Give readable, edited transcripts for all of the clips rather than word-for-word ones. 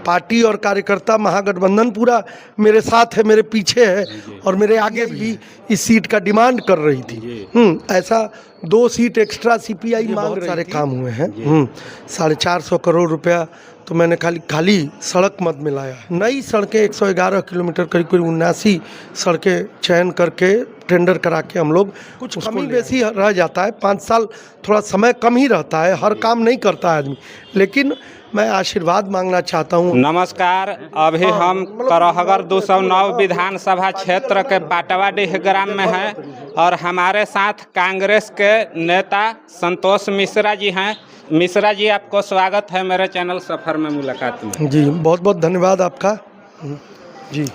Party और कार्यकर्ता महागठबंधन पूरा मेरे साथ है, मेरे पीछे है और मेरे आगे भी इस सीट का डिमांड कर रही थी। ऐसा 2 सीट एक्स्ट्रा सीपीआई मांग रही थी। सारे काम हुए हैं। 450 करोड़ रुपया तो मैंने खाली सड़क मद में लाया। नई सड़कें 111 किलोमीटर, करीब 79 सड़कें चयन करके टेंडर करा के हम लोग कुछ कमी बेसी रह जाता है। 5 साल थोड़ा समय कम ही रहता है, हर काम नहीं करता है आदमी, लेकिन मैं आशीर्वाद मांगना चाहता हूँ। नमस्कार, अभी हम करहगर 209 विधानसभा क्षेत्र के पाटवाडीह ग्राम में हैं और हमारे साथ कांग्रेस के नेता संतोष मिश्रा जी हैं। मिश्रा जी, आपको स्वागत है मेरे चैनल सफ़र में मुलाकात में। जी बहुत बहुत धन्यवाद आपका। जी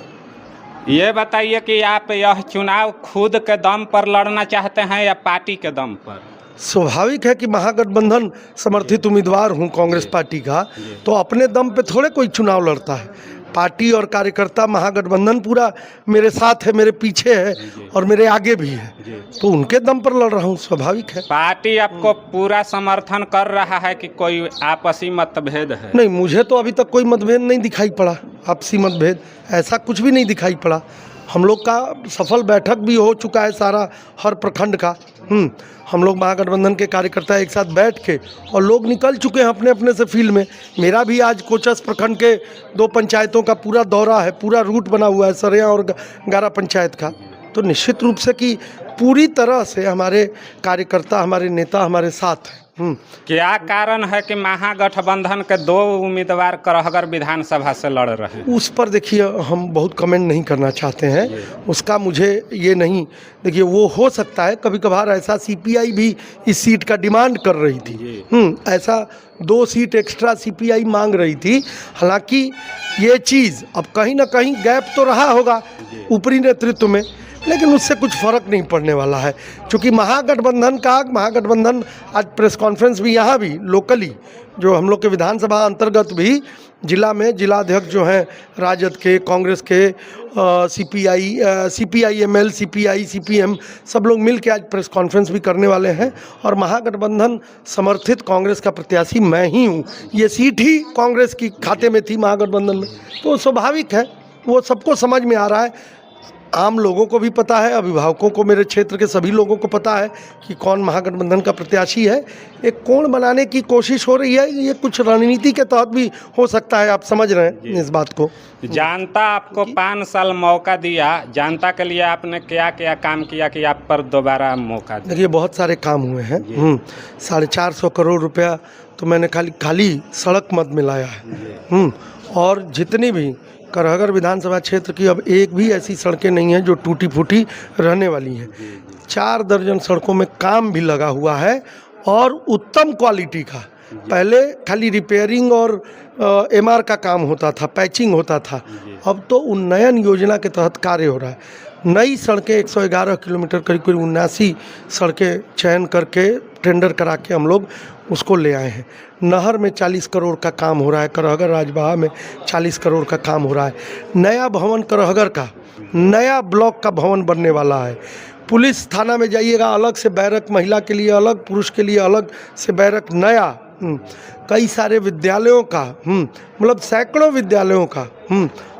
ये बताइए कि आप यह चुनाव खुद के दम पर लड़ना चाहते हैं या पार्टी के दम पर? स्वाभाविक है कि महागठबंधन समर्थित उम्मीदवार हूं कांग्रेस पार्टी का, तो अपने दम पे थोड़े कोई चुनाव लड़ता है। पार्टी और कार्यकर्ता महागठबंधन पूरा मेरे साथ है, मेरे पीछे है और मेरे आगे भी है, तो उनके दम पर लड़ रहा हूँ, स्वाभाविक है। पार्टी आपको पूरा समर्थन कर रहा है कि कोई आपसी मतभेद है? नहीं, मुझे तो अभी तक कोई मतभेद नहीं दिखाई पड़ा, आपसी मतभेद ऐसा कुछ भी नहीं दिखाई पड़ा। हम लोग का सफल बैठक भी हो चुका है सारा, हर प्रखंड का। हम लोग महागठबंधन के कार्यकर्ता एक साथ बैठ के और लोग निकल चुके हैं अपने अपने से फील्ड में। मेरा भी आज कोचस प्रखंड के 2 पंचायतों का पूरा दौरा है, पूरा रूट बना हुआ है, सरिया और गारा पंचायत का। तो निश्चित रूप से कि पूरी तरह से हमारे कार्यकर्ता, हमारे नेता हमारे साथ हैं। क्या कारण है कि महागठबंधन के 2 उम्मीदवार करहगर विधानसभा से लड़ रहे हैं? उस पर देखिए हम बहुत कमेंट नहीं करना चाहते हैं, उसका मुझे ये नहीं। देखिए वो हो सकता है कभी कभार ऐसा, सीपीआई भी इस सीट का डिमांड कर रही थी। ऐसा 2 सीट एक्स्ट्रा सीपीआई मांग रही थी। हालांकि ये चीज़ अब कहीं ना कहीं गैप तो रहा होगा ऊपरी नेतृत्व में, लेकिन उससे कुछ फ़र्क नहीं पड़ने वाला है, क्योंकि महागठबंधन आज प्रेस कॉन्फ्रेंस भी यहाँ भी लोकली जो हम लोग के विधानसभा अंतर्गत भी जिला में जिलाध्यक्ष जो हैं राजद के, कांग्रेस के, सीपीआईएमएल, सीपीआई, सीपीएम सब लोग मिल के आज प्रेस कॉन्फ्रेंस भी करने वाले हैं। और महागठबंधन समर्थित कांग्रेस का प्रत्याशी मैं ही हूँ। ये सीट ही कांग्रेस की खाते में थी महागठबंधन में, तो स्वाभाविक है, वो सबको समझ में आ रहा है। आम लोगों को भी पता है, अभिभावकों को, मेरे क्षेत्र के सभी लोगों को पता है कि कौन महागठबंधन का प्रत्याशी है। एक कोण बनाने की कोशिश हो रही है, ये कुछ रणनीति के तहत भी हो सकता है, आप समझ रहे हैं इस बात को। जनता आपको 5 साल मौका दिया, जनता के लिए आपने क्या क्या काम किया कि आप पर दोबारा मौका दिया? देखिए बहुत सारे काम हुए हैं। 450 करोड़ रुपया तो मैंने खाली सड़क मद में लाया है। और जितनी भी करहगर विधानसभा क्षेत्र की अब एक भी ऐसी सड़कें नहीं हैं जो टूटी फूटी रहने वाली हैं। 4 दर्जन सड़कों में काम भी लगा हुआ है और उत्तम क्वालिटी का। पहले खाली रिपेयरिंग और एमआर का काम होता था, पैचिंग होता था, अब तो उन्नयन योजना के तहत कार्य हो रहा है। नई सड़कें 111 किलोमीटर, करीब 79 सड़कें चयन करके टेंडर करा के हम लोग उसको ले आए हैं। नहर में 40 करोड़ का काम हो रहा है, करहगर राजबाहा में 40 करोड़ का काम हो रहा है। नया भवन करहगर का, नया ब्लॉक का भवन बनने वाला है। पुलिस थाना में जाइएगा, अलग से बैरक, महिला के लिए अलग, पुरुष के लिए अलग से बैरक नया। कई सारे विद्यालयों का, मतलब सैकड़ों विद्यालयों का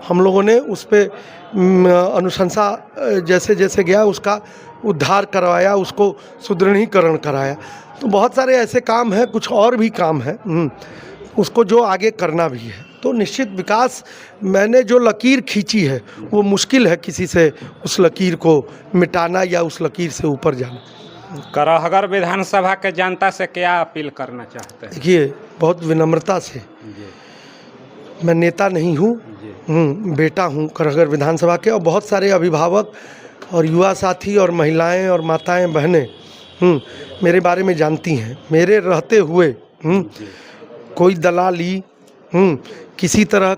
हम लोगों ने उस पर अनुशंसा जैसे जैसे गया उसका उद्धार करवाया, उसको सुदृढ़ीकरण कराया। तो बहुत सारे ऐसे काम हैं, कुछ और भी काम हैं उसको जो आगे करना भी है। तो निश्चित विकास, मैंने जो लकीर खींची है वो मुश्किल है किसी से उस लकीर को मिटाना या उस लकीर से ऊपर जाना। करहगर विधानसभा के जनता से क्या अपील करना चाहते हैं? देखिए बहुत विनम्रता से, मैं नेता नहीं हूँ, बेटा हूँ करहगर विधानसभा के, और बहुत सारे अभिभावक और युवा साथी और महिलाएं और माताएं बहनें मेरे बारे में जानती हैं। मेरे रहते हुए कोई दलाली, किसी तरह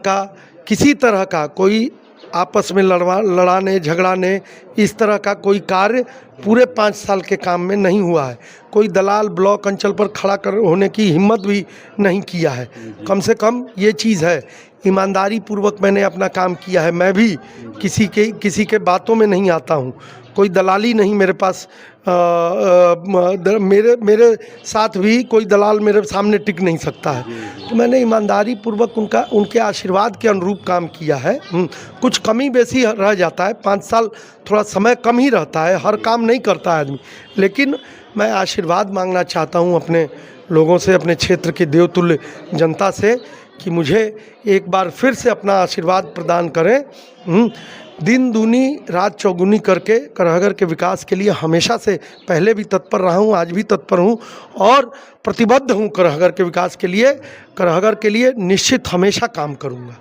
का कोई आपस में लड़ाने झगड़ाने, इस तरह का कोई कार्य पूरे 5 साल के काम में नहीं हुआ है। कोई दलाल ब्लॉक अंचल पर खड़ा होने की हिम्मत भी नहीं किया है। कम से कम ये चीज़ है, ईमानदारी पूर्वक मैंने अपना काम किया है। मैं भी किसी के बातों में नहीं आता हूँ, कोई दलाली नहीं मेरे पास। मेरे साथ भी कोई दलाल मेरे सामने टिक नहीं सकता है। तो मैंने ईमानदारी पूर्वक उनके आशीर्वाद के अनुरूप काम किया है। कुछ कमी बेसी रह जाता है, 5 साल थोड़ा समय कम ही रहता है, हर काम नहीं करता है आदमी, लेकिन मैं आशीर्वाद मांगना चाहता हूँ अपने लोगों से, अपने क्षेत्र के देवतुल्य जनता से, कि मुझे एक बार फिर से अपना आशीर्वाद प्रदान करें। दिन दूनी रात चौगुनी करके करहगर के विकास के लिए हमेशा से पहले भी तत्पर रहा हूँ, आज भी तत्पर हूँ और प्रतिबद्ध हूँ करहगर के विकास के लिए। करहगर के लिए निश्चित हमेशा काम करूँगा।